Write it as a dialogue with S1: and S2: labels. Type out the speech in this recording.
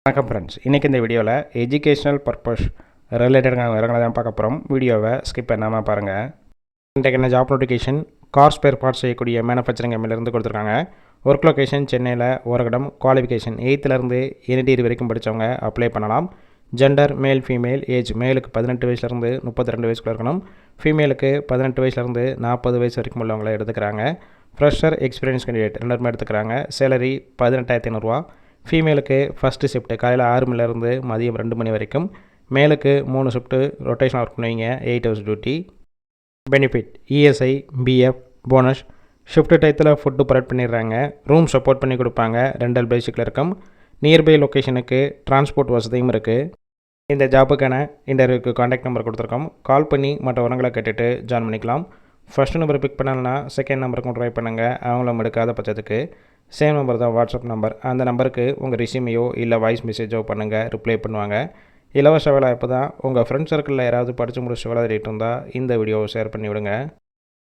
S1: வணக்கம் ஃப்ரெண்ட்ஸ், இன்றைக்கி இந்த வீடியோவில் எஜுகேஷ்னல் பர்பஸ் ரிலேட்டடான விவரங்களை தான் பார்க்க போகிறோம். வீடியோவை ஸ்கிப் பண்ணாமல் பாருங்கள். இன்றைக்கு என்ன job notification car spare parts செய்யக்கூடிய மேனுஃபேக்சரிங் கம்பெனிலேருந்து கொடுத்துருக்காங்க. ஒர்க் லொக்கேஷன் சென்னையில், Oragadam. Qualification 8th any degree வரைக்கும் படித்தவங்க அப்ளை பண்ணலாம். Gender male female. ஏஜ் மேலுக்கு 18 வயசுலேருந்து 32 வயசுக்குள்ள இருக்கணும். ஃபீமேலுக்கு 18 வயசுலேருந்து 40 வயசு வரைக்கும் உள்ளவங்களை எடுத்துக்கிறாங்க. ஃப்ரெஷர், எக்ஸ்பீரியன்ஸ் கேண்டிடேட் 2 எடுத்துக்கிறாங்க. சேலரி 18,500. ஃபீமேலுக்கு ஃபஸ்ட்டு ஷிஃப்ட்டு காலையில் 6 மணிலேருந்து மதியம் 2 மணி வரைக்கும். மேலுக்கு 3 ஷிஃப்ட்டு ரொட்டேஷன் ஒர்க் பண்ணுவீங்க, 8 hours duty. Benefit ESI, PF, bonus. Shift டயத்தில் ஃபுட்டு ப்ரொவைட் பண்ணிடுறாங்க. ரூம் சப்போர்ட் பண்ணி கொடுப்பாங்க. ரெண்டல் பேசிக்கில் இருக்கும். நியர்பை லொக்கேஷனுக்கு டிரான்ஸ்போர்ட் வசதியும் இருக்குது. இந்த ஜாப்புக்கான இன்டர்வியூக்கு காண்டாக்ட் நம்பர் கொடுத்துருக்கோம். கால் பண்ணி மற்ற விவரங்களை கேட்டுட்டு ஜாயின் பண்ணிக்கலாம். ஃபஸ்ட்டு நம்பர் பிக் பண்ணலன்னா செகண்ட் நம்பருக்கும் ட்ரை பண்ணுங்கள். அவங்களும் எடுக்காத பட்சத்துக்கு சேம் நம்பர் தான் வாட்ஸ்அப் நம்பர். அந்த நம்பருக்கு உங்கள் ரெஸ்யூமையோ இல்லை வாய்ஸ் மெசேஜோ பண்ணுங்கள், ரிப்ளை பண்ணுவாங்க. இலவச வேலை இப்போ தான். உங்கள் ஃப்ரெண்ட்ஸ் சர்க்கிளில் யாராவது படித்து முடிச்சு வேலை தேடிட்டு இருந்தால் இந்த வீடியோவை ஷேர் பண்ணி விடுங்க.